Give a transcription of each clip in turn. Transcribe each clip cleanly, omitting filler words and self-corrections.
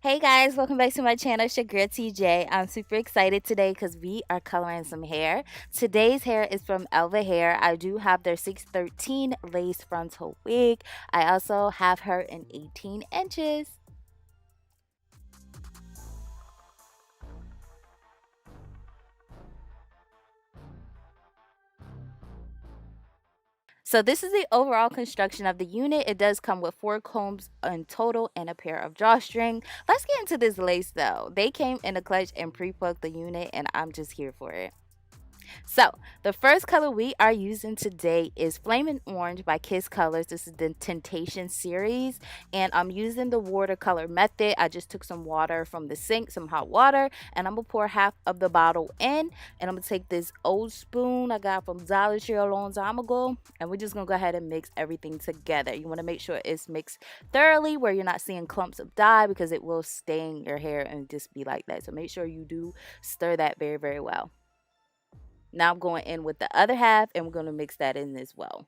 Hey guys, welcome back to my channel. It's your girl TJ. I'm super excited today because we are coloring some hair. Today's hair is from Elva Hair. I do have their 613 lace frontal wig. I also have her in 18 inches. So this is the overall construction of the unit. It does come with 4 combs in total and a pair of drawstring. Let's get into this lace though. They came in a clutch and pre-plugged the unit and I'm just here for it. So, the first color we are using today is Flaming Orange by Kiss Colors. This is the Temptation series, and I'm using the watercolor method. I just took some water from the sink, some hot water, and I'm gonna pour half of the bottle in, and I'm gonna take this old spoon I got from Dollar Tree a long time ago, and we're just gonna go ahead and mix everything together. You wanna make sure it's mixed thoroughly where you're not seeing clumps of dye because it will stain your hair and just be like that. So make sure you do stir that very, very well. Now I'm going in with the other half and we're going to mix that in as well.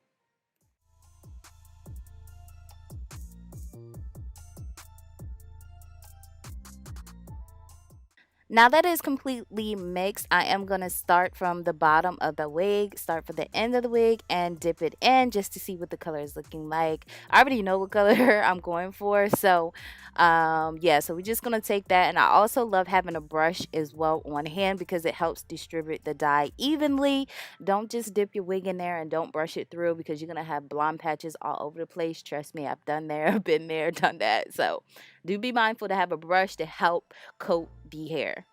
Now that is completely mixed, I am going to start from the bottom of the wig, start for the end of the wig, and dip it in just to see what the color is looking like. I already know what color I'm going for, so yeah, so we're just going to take that. And I also love having a brush as well on hand because it helps distribute the dye evenly. Don't just dip your wig in there and don't brush it through because you're going to have blonde patches all over the place. Trust me, I've done there, been there, done that. So do be mindful to have a brush to help coat the hair.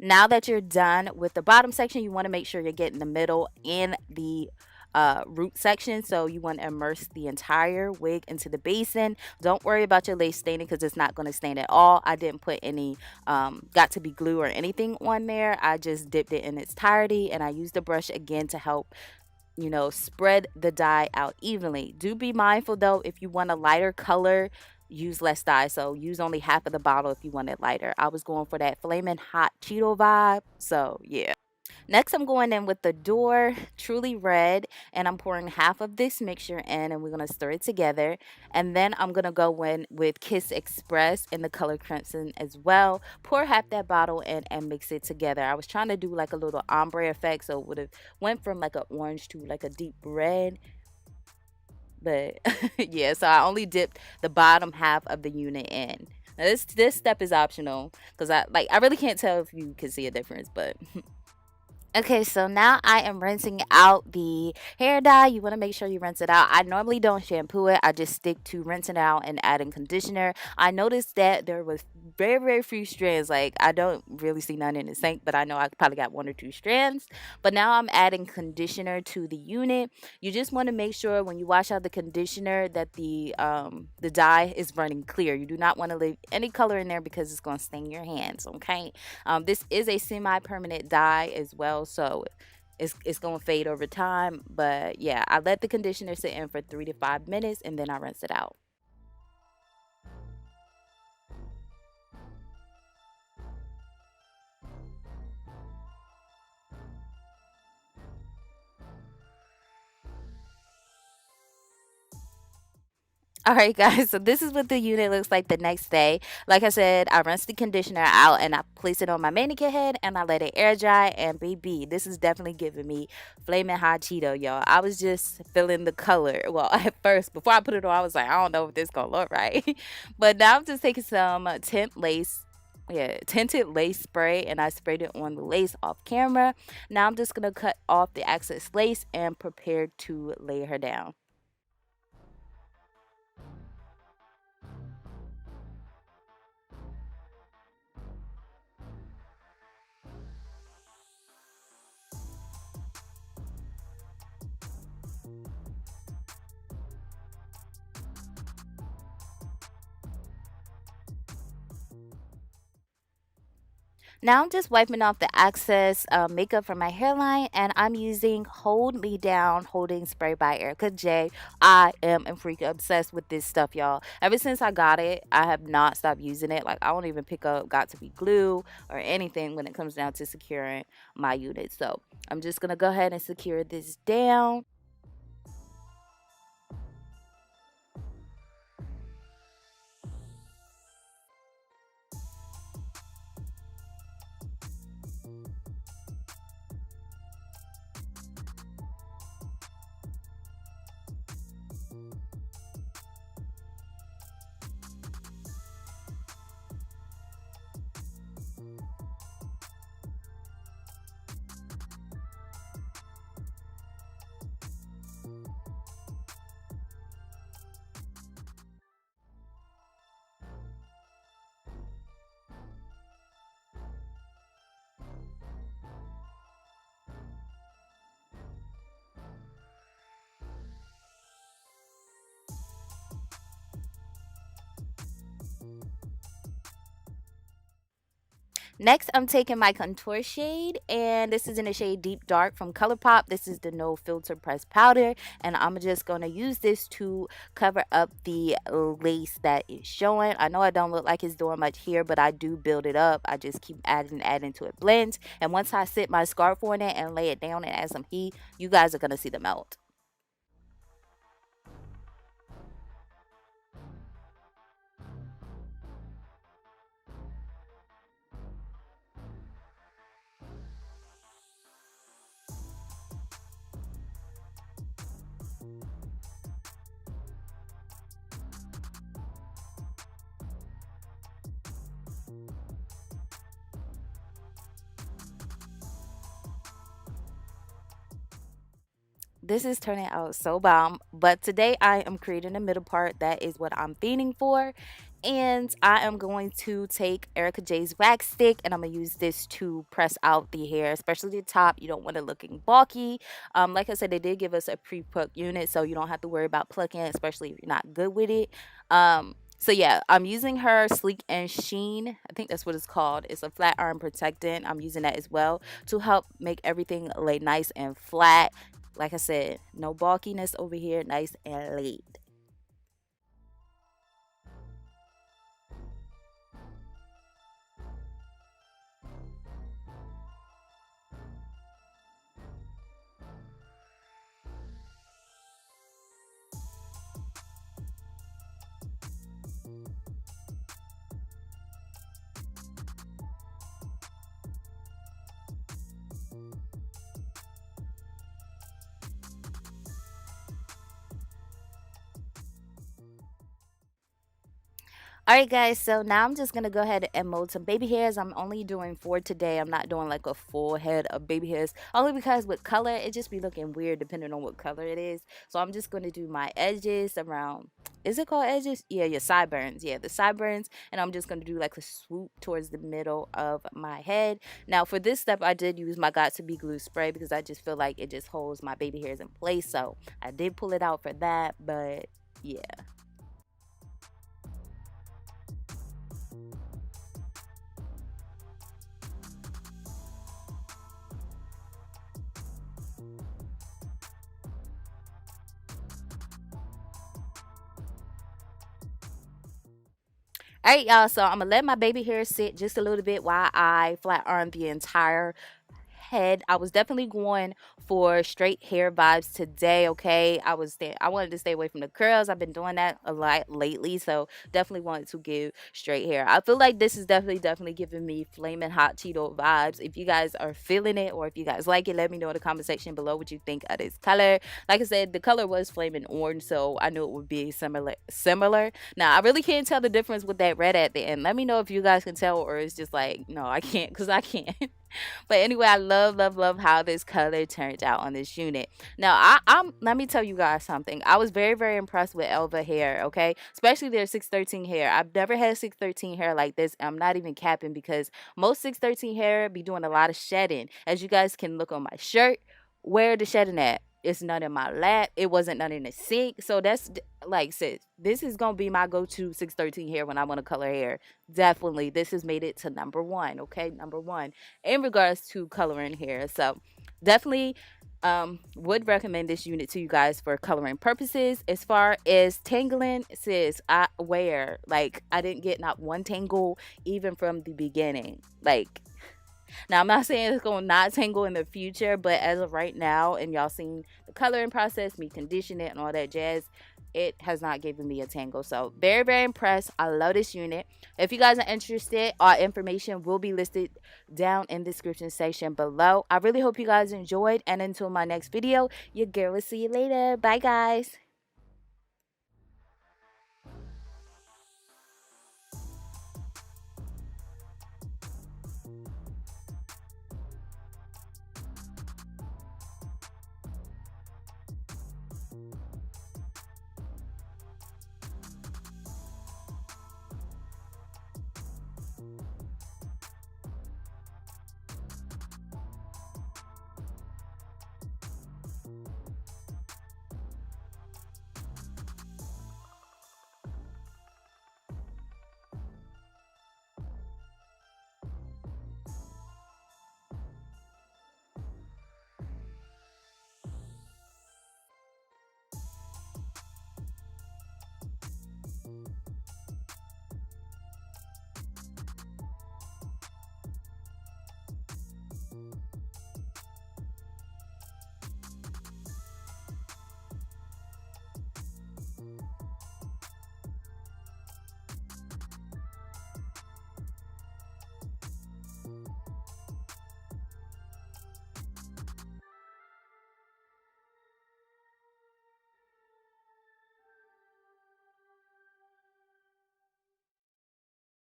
Now that you're done with the bottom section, you want to make sure you're getting the middle and the root section. So you want to immerse the entire wig into the basin. Don't worry about your lace staining because it's not going to stain at all. I didn't put any got to be glue or anything on there. I just dipped it in its entirety and I used the brush again to help spread the dye out evenly. Do be mindful though, if you want a lighter color, use less dye. So use only half of the bottle if you want it lighter. I was going for that flaming hot Cheeto vibe. So yeah. Next, I'm going in with the Door Truly Red, and I'm pouring half of this mixture in, and we're going to stir it together. And then I'm going to go in with Kiss Express in the color Crimson as well. Pour half that bottle in and mix it together. I was trying to do like a little ombre effect, so it would have went from like an orange to like a deep red. But yeah, so I only dipped the bottom half of the unit in. Now this step is optional because I really can't tell if you can see a difference, but okay, so now I am rinsing out the hair dye. You want to make sure you rinse it out. I normally don't shampoo it. I just stick to rinsing it out and adding conditioner. I noticed that there was very, very few strands. Like, I don't really see none in the sink, but I know I probably got 1 or 2 strands. But now I'm adding conditioner to the unit. You just want to make sure when you wash out the conditioner that the dye is running clear. You do not want to leave any color in there because it's going to stain your hands, okay? This is a semi-permanent dye as well, so it's gonna fade over time. But yeah, I let the conditioner sit in for 3 to 5 minutes and then I rinse it out. All right, guys. So this is what the unit looks like the next day. Like I said, I rinsed the conditioner out and I placed it on my mannequin head and I let it air dry. And baby, this is definitely giving me flaming hot Cheeto, y'all. I was just feeling the color. Well, at first, before I put it on, I was like, I don't know if this gonna look right. But now I'm just taking some tinted lace spray and I sprayed it on the lace off camera. Now I'm just gonna cut off the excess lace and prepare to lay her down. Now I'm just wiping off the excess makeup from my hairline, and I'm using Hold Me Down Holding Spray by Erica J. I am a freak obsessed with this stuff, y'all. Ever since I got it, I have not stopped using it. Like, I don't even pick up Got to Be glue or anything when it comes down to securing my unit. So I'm just gonna go ahead and secure this down. Next, I'm taking my contour shade, and this is in the shade Deep Dark from ColourPop. This is the No Filter Pressed Powder, and I'm just going to use this to cover up the lace that is showing. I know I don't look like it's doing much here, but I do build it up. I just keep adding to it blends, and once I sit my scarf on it and lay it down and add some heat, you guys are going to see the melt. This is turning out so bomb. But today I am creating the middle part. That is what I'm fiending for. And I am going to take Erica J's wax stick, and I'm going to use this to press out the hair, especially the top. You don't want it looking bulky. Like I said, they did give us a pre-pluck unit, so you don't have to worry about plucking, especially if you're not good with it. So yeah, I'm using her Sleek and Sheen. I think that's what it's called. It's a flat iron protectant. I'm using that as well to help make everything lay nice and flat. Like I said, no bulkiness over here, nice and laid. All right, guys. So now I'm just gonna go ahead and mold some baby hairs. I'm only doing four today. I'm not doing like a full head of baby hairs, only because with color it just be looking weird depending on what color it is. So I'm just gonna do my edges around. Is it called edges? Yeah, your sideburns. Yeah, the sideburns, and I'm just gonna do like a swoop towards the middle of my head. Now for this step, I did use my Got to Be glue spray because I just feel like it just holds my baby hairs in place. So I did pull it out for that, but yeah. All right, y'all. So I'm gonna let my baby hair sit just a little bit while I flat iron the entire head. I was definitely going for straight hair vibes today. Okay, I wanted to stay away from the curls. I've been doing that a lot lately, so definitely wanted to give straight hair. I feel like this is definitely giving me flaming hot Cheeto vibes. If you guys are feeling it, or if you guys like it, let me know in the comment section below what you think of this color. Like I said, the color was flaming orange, so I knew it would be similar. Now I really can't tell the difference with that red at the end. Let me know if you guys can tell, or it's just like no, I can't, because I can't. But anyway, I love how this color turned out on this unit. Now, I'm let me tell you guys something. I was very impressed with Elva Hair, okay? Especially their 613 hair. I've never had 613 hair like this. I'm not even capping, because most 613 hair be doing a lot of shedding. As you guys can look on my shirt, where the shedding at? It's none in my lap. It wasn't none in the sink. So that's like, sis, this is gonna be my go-to 613 hair when I want to color hair. Definitely, this has made it to number one. Okay, number one in regards to coloring hair. So definitely would recommend this unit to you guys for coloring purposes. As far as tangling, sis, I wear, like, I didn't get not one tangle even from the beginning. Like, now I'm not saying it's gonna not tangle in the future, but as of right now, and y'all seen the coloring process, me condition it and all that jazz, it has not given me a tangle. So very, very impressed. I love this unit. If you guys are interested, our information will be listed down in the description section below. I really hope you guys enjoyed, and until my next video, your girl will see you later. Bye guys.